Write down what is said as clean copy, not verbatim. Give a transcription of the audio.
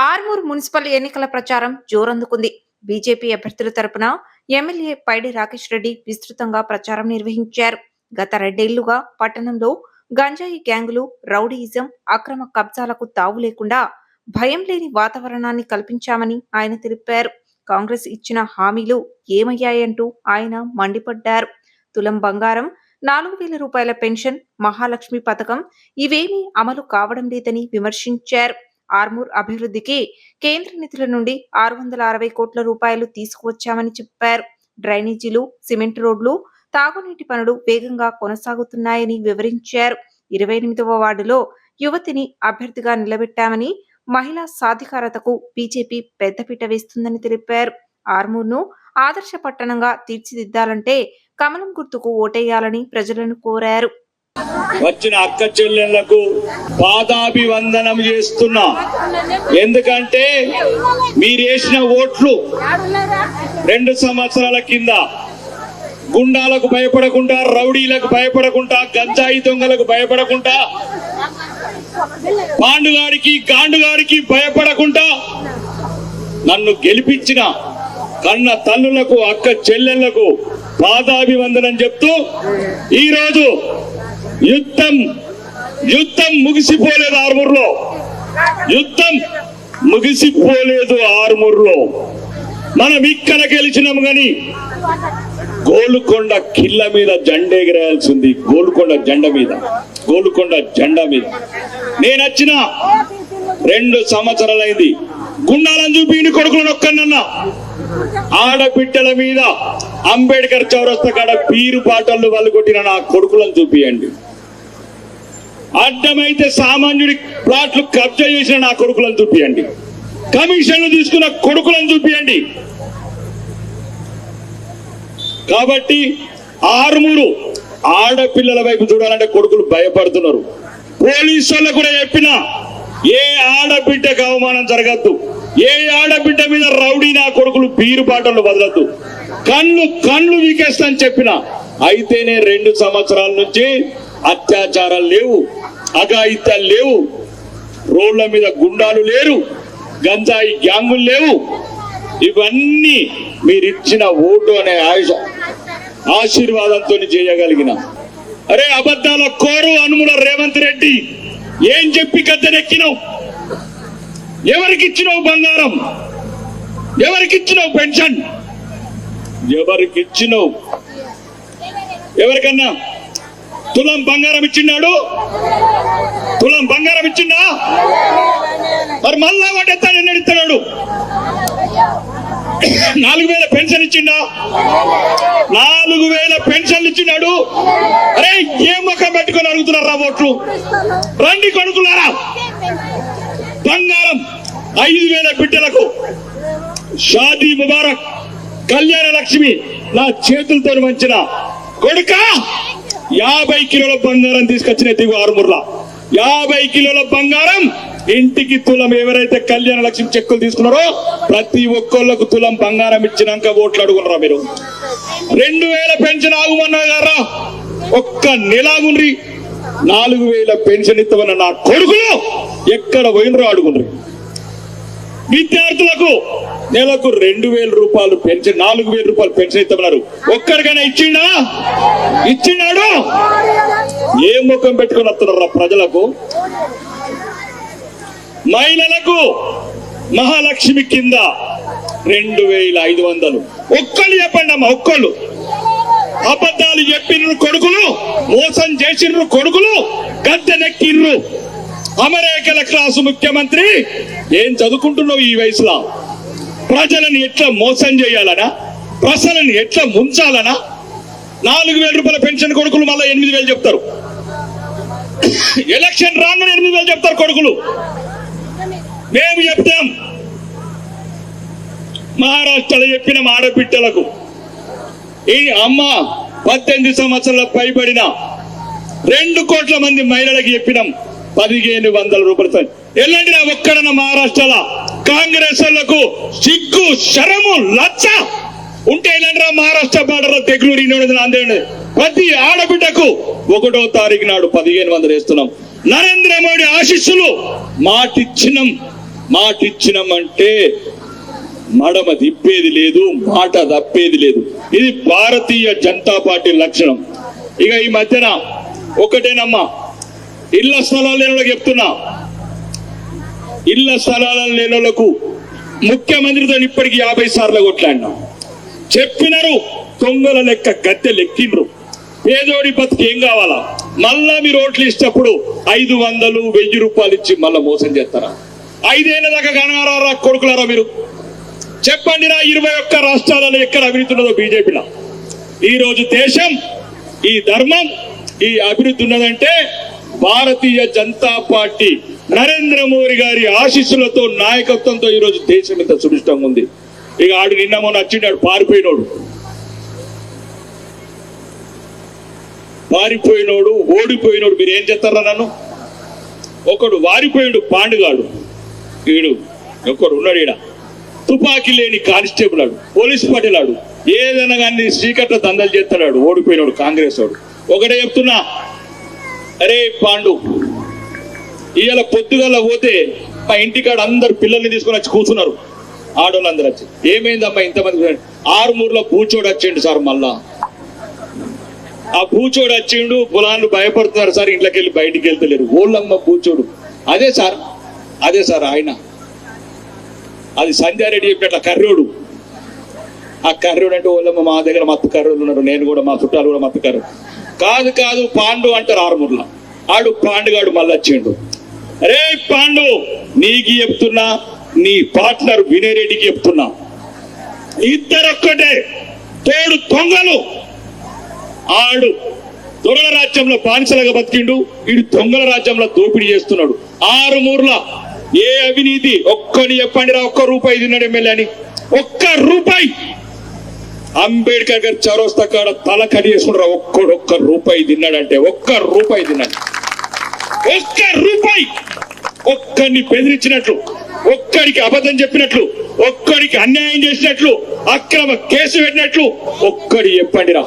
Armoor municipal ఎన్నికల ప్రచారం జోరందుకుంది. BJP అభ్యర్థుల తరపున ఎమ్మెల్యే పైడి రాకేష్ రెడ్డి విస్తృతంగా ప్రచారం నిర్వహించారు. గత 2 ఏళ్లుగా పట్టణంలో గంజాయి గ్యాంగులు, రౌడీయిజం, అక్రమ కబ్జాలకు తావు లేకుండా భయం లేని వాతావరణాన్ని కల్పించామని ఆయన తెలిపారు. కాంగ్రెస్ ఇచ్చిన హామీలు ఏమయ్యాయంటూ ఆయన మండిపడ్డారు. తులం బంగారం, 4,000 రూపాయల పెన్షన్, మహాలక్ష్మి పథకం ఇవేమీ అమలు కావడం లేదని విమర్శించారు. ఆర్మూర్ అభివృద్ధికి కేంద్ర నిధుల నుండి 660 కోట్ల రూపాయలు తీసుకువచ్చామని చెప్పారు. డ్రైనేజీలు, సిమెంట్ రోడ్లు, తాగునీటి పనులు వేగంగా కొనసాగుతున్నాయని వివరించారు. 28వ వార్డులో యువతిని అభ్యర్థిగా నిలబెట్టామని, మహిళా సాధికారతకు బీజేపీ పెద్దపీట వేస్తుందని తెలిపారు. ఆర్మూర్ను ఆదర్శ పట్టణంగా తీర్చిదిద్దాలంటే కమలం గుర్తుకు ఓటేయాలని ప్రజలను కోరారు. వచ్చిన అక్క చెల్లెళ్లకు పాదాభివందనం చేస్తున్నా. ఎందుకంటే మీరు వేసిన ఓట్లు 2 సంవత్సరాల కింద గుండాలకు భయపడకుండా, రౌడీలకు భయపడకుండా, గంజాయి దొంగలకు భయపడకుండా, పాండుగాడికి గాండుగాడికి భయపడకుండా నన్ను గెలిపించిన కన్న తల్లులకు, అక్క చెల్లెళ్లకు పాదాభివందనం చెప్తూ ఈరోజు యుద్ధం ముగిసిపోలేదు. ఆర్మూర్లో మనం ఇక్కడ గెలిచినాము గాని గోల్కొండ కిల్ల మీద జెండా ఎగరేయాల్సింది. గోల్కొండ జెండా మీద నేను వచ్చిన 2 సంవత్సరాలైంది. గుండాలను చూపి కొడుకులను ఒక్కనన్నా, ఆడబిడ్డల మీద అంబేద్కర్ చౌరస్తా కాడ పీరు పాటలు వాళ్ళు కొట్టిన నా కొడుకులను చూపియండి. అడ్డమైతే సామాన్యుడి ప్లాట్లు కబ్జా చేసిన నా కొడుకులను చూపియండి. కమిషన్లు తీసుకున్న కొడుకులను చూపియండి. కాబట్టి ఆర్మూరు ఆడపిల్లల వైపు చూడాలంటే కొడుకులు భయపడుతున్నారు. పోలీసు వాళ్ళు కూడా చెప్పినా ఏ ఆడబిడ్డకు అవమానం జరగద్దు, ఏ ఆడబిడ్డ మీద రౌడీ నా కొడుకులు పీరు పాటలు వదలద్దు, కళ్ళు వీకేస్తా అని చెప్పిన. అయితేనే 2 సంవత్సరాల నుంచి అత్యాచారాలు లేవు, అఘాయిత్యాలు లేవు, రోడ్ల మీద గుండాలు లేరు, గంజాయి గ్యాంగులు లేవు. ఇవన్నీ మీరిచ్చిన ఓటు అనే ఆశీర్వాదంతో చేయగలిగిన. అరే అబద్ధాల కోరు అనుముల రేవంత్ రెడ్డి ఏం చెప్పి గద్దెనెక్కినావు? ఎవరికిచ్చినావు బంగారం? ఎవరికిచ్చినావు పెన్షన్? ఎవరికిచ్చినావు? ఎవరికన్నా తులం బంగారం ఇచ్చిన్నాడు? తులం బంగారం ఇచ్చిందా? మరి మళ్ళా వాడెత్తాడు, ఎన్నెడుతున్నాడు? 4,000 పెన్షన్ ఇచ్చిందా? 4,000 పెన్షన్లు ఇచ్చినాడు. అరే ఏ ముఖం పెట్టుకొని అడుగుతున్నారా ఓట్లు? రండి కొడుకులారా. బంగారం 5,000 బిడ్డలకు షాదీ ముబారక్, కళ్యాణ లక్ష్మి నా చేతులతో వంచిన కొడుక 50 కిలోల బంగారం తీసుకొచ్చిన దిగు ఆరుమూర్లా. 50 కిలోల బంగారం ఇంటికి తులం. ఎవరైతే కళ్యాణ లక్ష్మి చెక్కులు తీసుకున్నారో ప్రతి ఒక్కళ్ళకు తులం బంగారం ఇచ్చినాక ఓట్లు అడుగునరా మీరు? 2,000 పెన్షన్ ఆగుమన్నా గారా, ఒక్క నెలాగుండ్రి. 4,000 పెన్షన్ ఇస్తామన్న నా కొడుకులు ఎక్కడ పోయినరో అడుగుండ్రి. విద్యార్థులకు నెలకు 2,000 రూపాయలు పెన్షన్, 4,000 రూపాయలు పెన్షన్ ఇస్తామన్నారు. ఒక్కడికైనా ఇచ్చినాడు? ఏ ముఖం పెట్టుకుని వస్తున్నారా ప్రజలకు? మహిళలకు మహాలక్ష్మి కింద 2,500. ఒక్కళ్ళు చెప్పండి అమ్మా, ఒక్కళ్ళు. అబద్ధాలు చెప్పిన కొడుకులు, మోసం చేసిన కొడుకులు గద్దెనెక్కిర్రు. అమెరికల క్లాసు ముఖ్యమంత్రి ఏం చదువుకుంటున్నావు ఈ వయసులో? ప్రజలను ఎట్లా మోసం చేయాలనా? ప్రజలను ఎట్లా ముంచాలనా? 4,000 రూపాయల పెన్షన్ కొడుకులు మళ్ళీ 8,000 చెప్తారు. ఎలక్షన్ రాగానే 8,000 చెప్తారు కొడుకులు. మేము చెప్తాం. మహారాష్ట్రలో చెప్పిన ఆడబిడ్డలకు ఈ అమ్మ 18 సంవత్సరాల పైబడిన 2 కోట్ల మంది మహిళలకు చెప్పినాం 1,500 రూపాయలు. ఎల్లండి నా ఒక్కడన్న మహారాష్ట్రలో కాంగ్రెస్ వాళ్లకు సిగ్గు, శరము, లచ్చ ఉంటే ఎల్లండి రా మహారాష్ట్ర బార్డర్ తెగులూరు ప్రతి ఆడబిడ్డకు 1వ తారీఖు నాడు 1,500 వేస్తున్నాం. నరేంద్ర మోడీ ఆశీస్సులు మాటిచ్చినం. మాట ఇచ్చినామంటే మడమ తిప్పేది లేదు, మాట తప్పేది లేదు. ఇది భారతీయ జనతా పార్టీ లక్షణం. ఇక ఈ మధ్యన ఒకటేనమ్మా, ఇళ్ల స్థలాలు లేని వాళ్ళకి చెప్తున్నా, ఇళ్ల స్థలాలు లేని వాళ్ళకు ముఖ్యమంత్రితో ఇప్పటికి 50 సార్లు కొట్లాడినా. చెప్పినారు, దొంగల లెక్క గద్దె లెక్కిండ్రు. పేదోడి బతికి ఏం కావాలా? మళ్ళా మీరు ఓట్లు ఇచ్చినప్పుడు 500, 1000 రూపాయలు ఇచ్చి మళ్ళా మోసం చేస్తారా? 5 ఏళ్ల దాకా కనగారా కొడుకులారా మీరు? చెప్పండి నా 21 రాష్ట్రాలలో ఎక్కడ అవినీతి ఉన్నదో బీజేపీలో. ఈ రోజు దేశం, ఈ ధర్మం, ఈ అభివృద్ధి ఉన్నదంటే భారతీయ జనతా పార్టీ నరేంద్ర మోడీ గారి ఆశీస్సులతో, నాయకత్వంతో ఈ రోజు దేశం ఇంత సుభిష్టంగా ఉంది. ఇక ఆడు నిన్న మొన్న వచ్చిండాడు పారిపోయినోడు, ఓడిపోయినోడు. మీరు ఏం చేస్తారా? నన్ను ఒకడు వారిపోయాడు, పాండుగాడు. వీడు ఒకడు ఉన్నాడు, ఈడ తుపాకీ లేని కానిస్టేబుల్ ఆడు, పోలీస్ పటేల్ ఆడు, ఏదైనా కానీ చీకట్ల దందలు చేస్తాడు. ఓడిపోయినాడు కాంగ్రెస్ వాడు. ఒకటే చెప్తున్నా, అరే పాండు, ఇవాళ పొద్దుగల పోతే మా ఇంటికాడ అందరు పిల్లల్ని తీసుకొని వచ్చి కూర్చున్నారు. ఆడోళ్ళు అందరు వచ్చి, ఏమైందమ్మా ఇంతమంది? 6 పూచోడు వచ్చిండు సార్. మళ్ళా ఆ పూచోడు వచ్చిండు, పొలాన్ని భయపడుతున్నారు సార్, ఇంట్లోకి వెళ్ళి బయటికి వెళ్తలేరు. ఓళ్ళమ్మ పూచోడు. అదే సార్ ఆయన, అది సంధ్యారెడ్డి చెప్పినట్ల కర్రోడు. ఆ కర్రోడు అంటే ఓళ్ళమ్మ మా దగ్గర మత్తు కర్రోలు ఉన్నారు, నేను కూడా, మా చుట్టాలు కూడా మత్తు కర్రోడు. కాదు పాండు అంటారు 6 ఆడు పాండుగాడు మళ్ళీ వచ్చిండు. అరే పాండు, నీకు చెప్తున్నా, నీ పార్ట్నర్ వినయరెడ్డికి చెప్తున్నా, ఇద్దరొక్కటే తోడు దొంగలు. ఆడు దొరల రాజ్యంలో బానిసలుగా బతికిండు, వీడు దొంగల రాజ్యంలో దోపిడీ చేస్తున్నాడు. 6 ఏ అవినీతి? ఒక్కని చెప్పండి రా, ₹1 తిన్నాడు ఎమ్మెల్యే అని. ₹1. అంబేద్కర్ గారు చౌరస్తా కాడ తల కడి చేసుకుంటారా? ₹1 తిన్నాడంటే ₹1 తిన్నాడు. ₹1. ఒక్కడిని బెదిరించినట్లు, ఒక్కడికి అబద్ధం చెప్పినట్లు, ఒక్కడికి అన్యాయం చేసినట్లు, అక్రమ కేసు పెట్టినట్లు ఒక్కడి చెప్పండి రా.